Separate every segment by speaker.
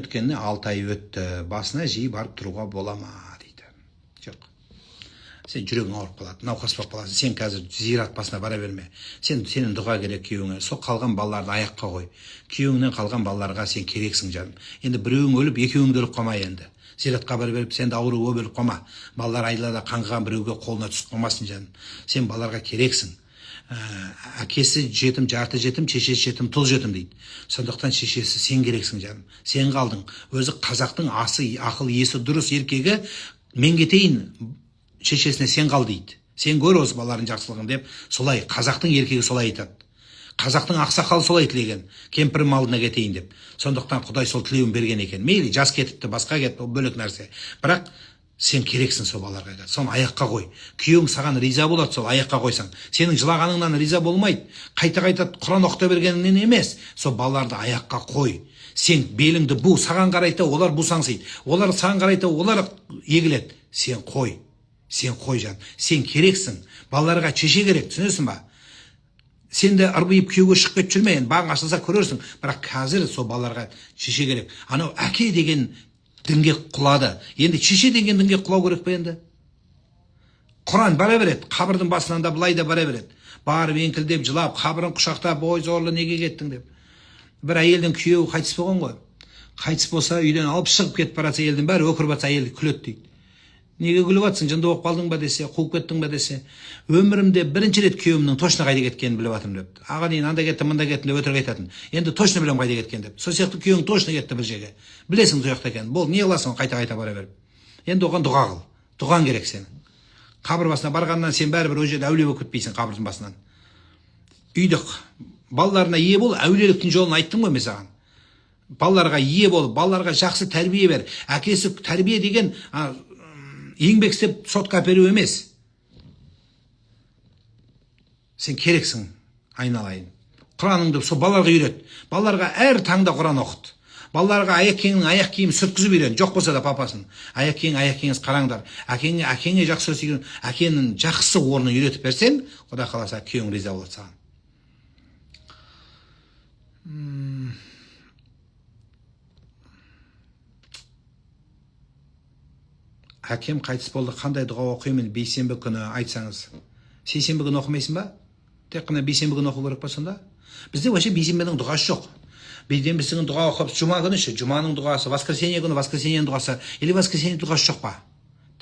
Speaker 1: өткеніне 6 ай өтті, басына жиі барып тұруға бола ма дейді. Жоқ. Сен жүрегің ауырып қалады, науқас болып қаласың. Сен қазір зират басына бара берме. Сенің дұға керек күйеуіңе. Сол қалған балаларды аяққа қой. Күйеуіңнен қалған балаларға сен керексің жаным. Енді біреуің өліп, екеуің де өліп қалма енді. Зиратқа бара беріп, сен де ауруға өліп қалма. Балалар айлада қаңғыған біреуге қолына түсіп қалмасын жаным. Сен балаларға керексің. Әкесі жетім, жарты жетім, шешесі жетім, тұл жетім дейді. Сондықтан шешесі сен керексің жаным. Сен қалдың. Өзі қазақтың ақыл есі дұрыс еркегі мен кетейін, шешесіне сен қал дейді. Сен көр осы балалардың жақсылығын деп, солай қазақтың еркегі солай айтады. Қазақтың ақсақалы солай тілеген, кемпірім алдына кетейін деп. Сондықтан Құдай сол тілеуін берген екен. Мейлі жас кетіпті, басқа кетті, ол бөлек нәрсе. Бірақ сен керексің сол балаларға. Соны аяққа қой. Күйеуің саған риза болады, сол аяққа қойсаң. Сенің жылағаныңнан риза болмайды. Қайта-қайта Құран оқыта бергеніңнен емес. Сол балаларды аяққа қой. Сен беліңді бу, саған қарайта, олар бусаңсиды. Олар саған қарайта, олар егіледі. Сен қой. Сен қой жан. Сен керексің. Балаларға шеше керек, түсінесің ба? Сен де ырбиып күйеуге шығып кетіп жүрме, енді бағың ашылса көрерсің. Бірақ қазір сол балаларға шеше керек. Анау әке деген дінге құлады. Енді шеше деген дінге құлау керек пе енді? Құран бара береді, қабірдің басынан да былай да бара береді. Барып еңкілдеп жылап, қабірін құшақтап, ой зорлы неге кеттің деп. Бір әйелдің күйеуі қайтыс болған ғой. Қайтыс болса, үйден алып шығып кетіп баратса, әйелдің бәрі өкіріп жатса, әйел күледі дейді. Неге күліп жатсың, жынды болып қалдың ба десе, қуып кеттің ба десе, өмірімде бірінші рет күйеуімнің точно қайда кеткенін біліп жатырмын депті. Аға дейін анда кеттім, мында кеттім деп өтірік айтатын. Енді точно білем қайда кеткен деп. Сол сияқты күйеуің точно кетті бір жерге. Білесің сол жақта екенін. Бол, не қыласың қайта-қайта бара беріп. Енді оған дұға қыл. Дұғаң керек сенің. Қабір басына барғаннан сен бәрібір ол жерде әулие болып кетпейсің қабірдің басынан. Үйде балаларына ие бол, әулиеліктің жолын айттым ғой мен саған. Балаларға ие бол, балаларға жақсы тәрбие бер. Әкесі тәрбие деген еңбек істеп сотқа әперу емес. Сен керексің, айналайын. Құраныңды сол балаларға үйрет. Балаларға әр таңда Құран оқыт. Балаларға аяқ киімнің аяқ киімін сүрткізіп үйрен. Жоқ болса да папасын. Аяқ киіңіз қараңдар. Әкеңе жақсы сөйлесең, әкенің жақсы орнын үйретіп берсең, Құда қаласа күйеуің риза болады саған. Әкем қайтыс болды, қандай дұға оқимын бейсенбі күні айтсаңыз. Сейсенбі күні оқымайсың ба? Тек қана бейсенбі күні оқу керек па сонда? Бізде вообще бейсенбінің дұғасы жоқ. Біздің дұға оқып, жұма күні ше, жұманың дұғасы, воскресенье күні воскресеньенің дұғасы, или воскресенье дұғасы жоқ па?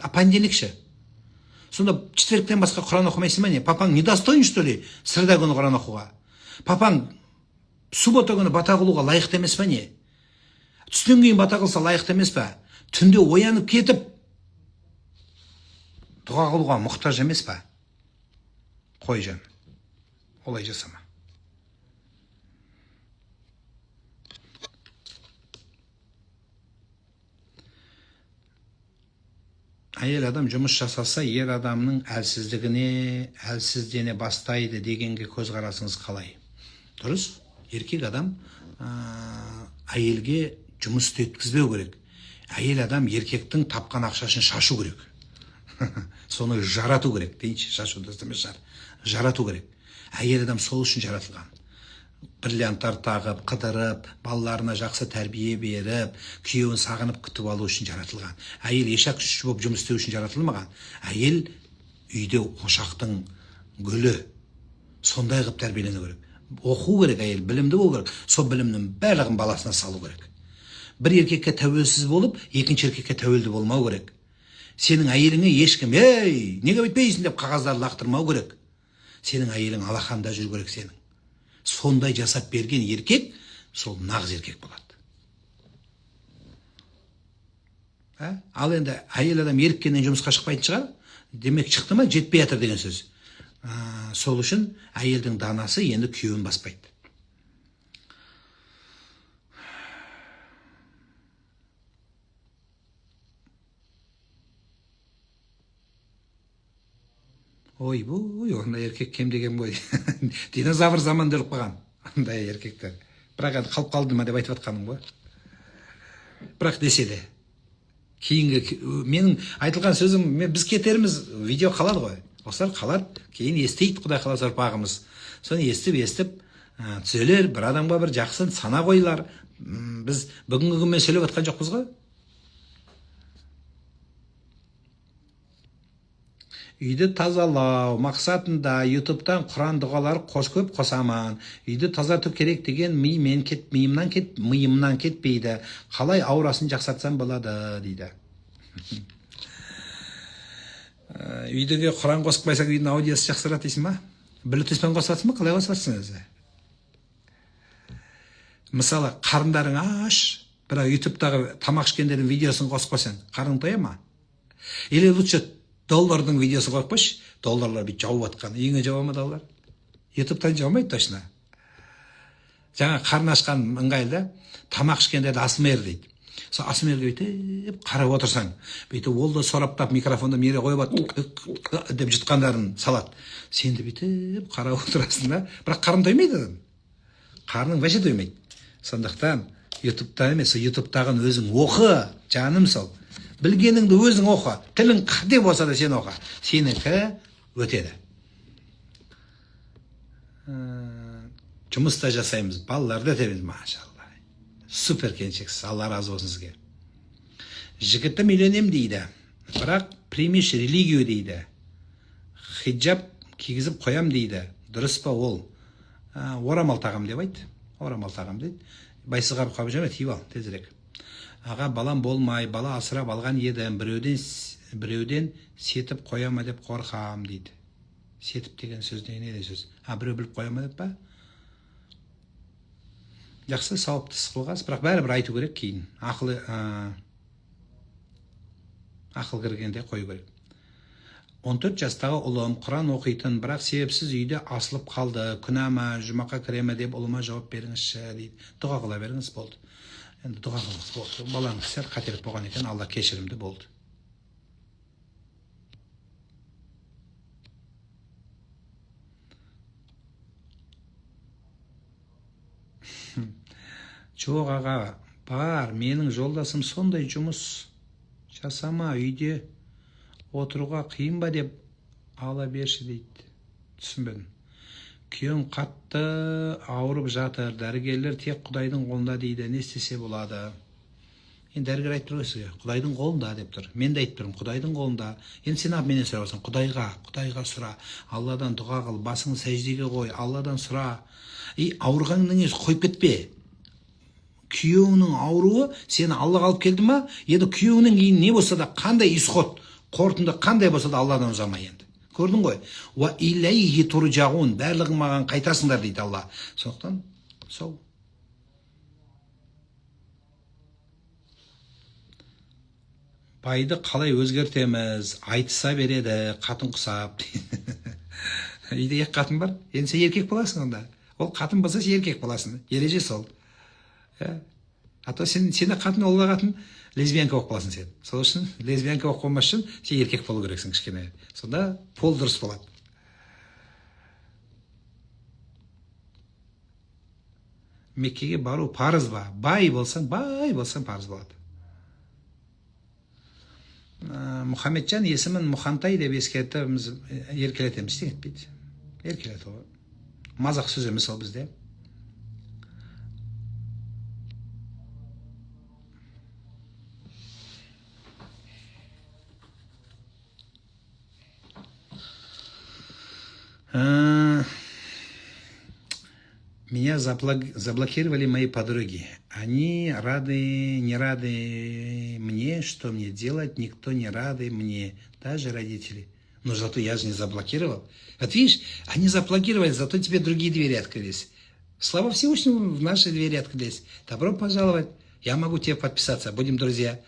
Speaker 1: А понедельник ше? Сонда четверіктен басқа Құран оқымайсың ба не? Папаң недостоин, что ли, среда күні Құран оқуға? Папаң суббота күні бата қылуға лайықты емес па не? Түстен кейін бата қылса лайықты емес па? Түнде оянып кетіп дұға қылуға мұқтаж емес па? Қой жан, олай жасама. Әйел адам жұмыс жасаса, ер адамның әлсіздене бастайды дегенге көзқарасыңыз қалай? Дұрыс? Еркек адам әйелге жұмыс істеткізбеу керек. Әйел адам еркектің тапқан ақшасын шашу керек. Соны жарату керек. Дейінші, шашу дұрыс жарату керек. Әйел адам сол үшін жаратылған. Бриллианттар тағып, қыдырып, балаларына жақсы тәрбие беріп, күйеуін сағынып күтіп алу үшін жаратылған. Әйел ешак үші болып жұмыс істеу үшін жаратылмаған. Әйел үйде ошақтың гүлі. Сондай қылып тәрбиелену керек. Оқу керек әйел, білімді болу керек. Сол білімнің барлығын баласына салу керек. Бір еркекке тәуелсіз болып, екінші еркекке тәуелді болмау керек. Сенің әйеліңе ешкім, ей, неге өйтпейсің деп қағаздарды лақтырмау керек. Сенің әйелің алақанда жүру керек сенің. Сондай жасап берген еркек, сол нағыз еркек болады. Ал енді әйел адам еріккеннен жұмысқа шықпайтын шығар, демек шықты ма, жетпей жатыр деген сөз. Сол үшін әйелдің данасы енді күйеуін баспайды. Ой, ондай еркек кем деген ғой. Динозавр заман өліп қалған. Ондай еркектер. Бірақ енді қалып қалды ма деп айтып жатқаным ғой. Бірақ десе де. Кейінгі, менің айтылған сөзім, біз кетеріміз, видео қалады ғой. Осылар қалады, кейін естейді Құдай қаласа ұрпағымыз. Соны естіп, түзелер, бір адамға бір жақсы сана қойылар. Біз бүгінгі күнмен сөйлеп жатқан жоқпыз ғой. Үйді тазалау мақсатында ютубтан құран дұғалар көп қосаман. Үйді тазарту керек деген миымнан кетпейді. Қалай аурасын жақсартсам болады дейді. Үйдегі құран қосып қойсаң үйдің аудиосы жақсарады дейсің ба? Bluetoothпен қосасың ба? Қалай қосасың өзі? Мысалы, қарындарың аш, бірақ ютубтағы тамақ ішкендердің видеосын қосып қойсаң, қарның тоя ма? Или лучше доллардың видеосын қойып қойшы, долларлар бүйтіп жауып жатқан. Үйіңе жауа ма доллар? Ютубтан жаумайды точно. Жаңа қарын ашқан ыңғайлы, тамақ ішкендерді асмер дейді. Сол асмерге бүйтіп қарап отырсаң, бүйтіп ол да сораптап микрофонды мере қойып деп жұтқандарын салады. Сен де бүйтіп қарап отырасың да, бірақ қарын тоймайды адам. Қарның вообще тоймайды. Сондықтан ютубта емес, ютубтағын өзің оқы, жаным сол. Білгеніңді өзің оқы. Тілің қате болса да сен оқы. Сенікі өтеді. Жұмыста жасаймыз, балаларды өтеміз, машалла. Супер келіншексіз, Алла разы болсын сізге. Жігітім үйленем дейді, бірақ примеш религию дейді. Хиджаб кигізіп қоям дейді. Дұрыс па ол? Орамал тағам деп айт. Орамал тағам дейді. Байсызғарып қап жүрме, тиіп ал, тезірек. Аға, балам болмай, бала асырап алған едім, біреуден сетіп қояма деп қорқам дейді. Сетіп деген сөз не сөз? Біреу біліп қояма деп па? Жақсы, сауапты іс қылғансыз, бірақ бәрібір айту керек кейін. Ақыл кіргенде қою керек. 14 жастағы ұлым Құран оқитын, бірақ себепсіз үйде асылып қалды. Күнәма, жұмаққа кіреме деп ұлыма жауап беріңізші дейді. Дұға қыла беріңіз, болды. Енді дұға қылыңыз, болды. Балаңыз сәл қателік болған екен, Алла кешірімді, болды. Жоқ аға, бар, менің жолдасым сондай жұмыс жасама, үйде отыруға қиын ба деп ала берші дейді. Түсінбедім. Күйеуім қатты ауырып жатыр, дәрігерлер тек Құдайдың қолында дейді, не істесе болады? Енді дәрігер айтып тұр сізге, Құдайдың қолында деп тұр. Мен де айтып тұрмын, Құдайдың қолында. Енді сен менен сұрап отырсың, Құдайға сұра, Алладан дұға қыл, басыңды сәждеге қой, Алладан сұра. Ауырғанның есі қойып кетпе. Күйеуінің ауруы сені Аллаға алып келді ма? Енді күйеуінің кейін не болса да, қандай исход, қорытынды қандай болса да Алладан ұзамай енді. Көрдің ғой? Ва илайхи туржаун, барлығың маған қайтасыңдар дейді Алла. Сондықтан сол. Байды қалай өзгертеміз? Айтыса береді, қатын құсап. Үйде екі қатын бар. Енді сен еркек боласың онда. Ол қатын болса сен еркек боласың. Ереже сол. А то сені қатын, ол қатын лесбиянка болып қаласың сен. Сол үшін лесбиянка болып қалмас үшін сен еркек болу керексің кішкене. Сонда пол дұрыс болады. Меккеге бару парыз ба? Бай болсаң парыз болады. Мұхаммеджан есімін Мұхантай деп ескертіміз, еркелетеміз деген етпейді. Еркелет ол. Мазақ сөз емес ол бізде. Меня заблокировали мои подруги. Они не рады мне, что мне делать, никто не рады мне, даже родители. Но зато я же не заблокировал. Вот видишь, они заблокировали, зато тебе другие двери открылись. Слава Всевышнему, в наши двери открылись. Добро пожаловать. Я могу тебе подписаться, будем друзья.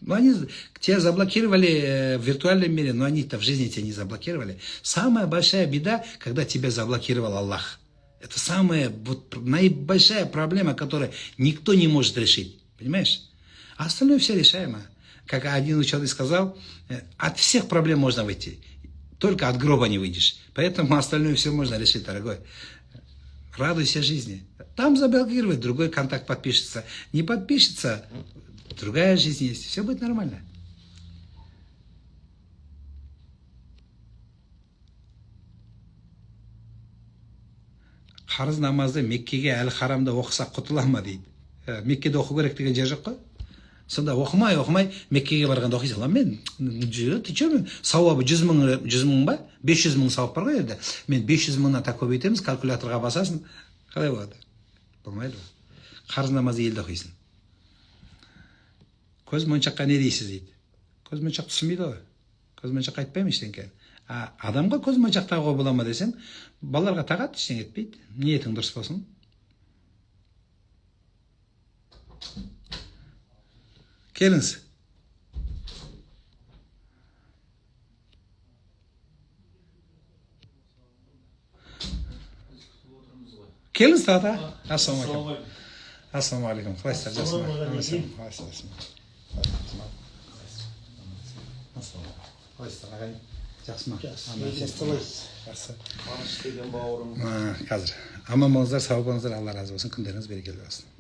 Speaker 1: Ну, они тебя заблокировали в виртуальном мире, но они-то в жизни тебя не заблокировали. Самая большая беда, когда тебя заблокировал Аллах. Это самая наибольшая проблема, которую никто не может решить. Понимаешь? А остальное все решаемо. Как один ученый сказал, от всех проблем можно выйти. Только от гроба не выйдешь. Поэтому остальное все можно решить, дорогой. Радуйся жизни. Там заблокировать, другой контакт подпишется. Не подпишется, другая жизнь есть. Все будет нормально. Қарыз намазды Меккеге әлі харамда оқысақ құтыла ма дейді. Меккеде оқу керек деген жер жоқ қой. Сонда оқымай Меккеге барғанда оқи салам мен. Ты че мен? Сауабы 100 мың ба? 500 мың сауап бар ғой енді. Мен 500 мыңнан так көбейтеміз, калькуляторға басасың. Қалай болады? Болмайды ғой. Қарыз намазы елде оқисың. Көз моншаққа не дейсіз дейді. Көз моншақ түсінбейді ғой. Көз моншақ айтпаймын ештеңке. Адамға көз моншақ тағуға бола ма десең, балаларға тағады, ештеңе етпейді. Ниетің дұрыс болсын. Келіңіз. Келіңіз тағы. Ассалаумағалейкум. Қалайсыздар? Қалайсыздар ағайын? Жақсы ма? Жақсы. Қазір аман болыңыздар, сау болыңыздар, Алла разы болсын, күндеріңіз берекелі болсын.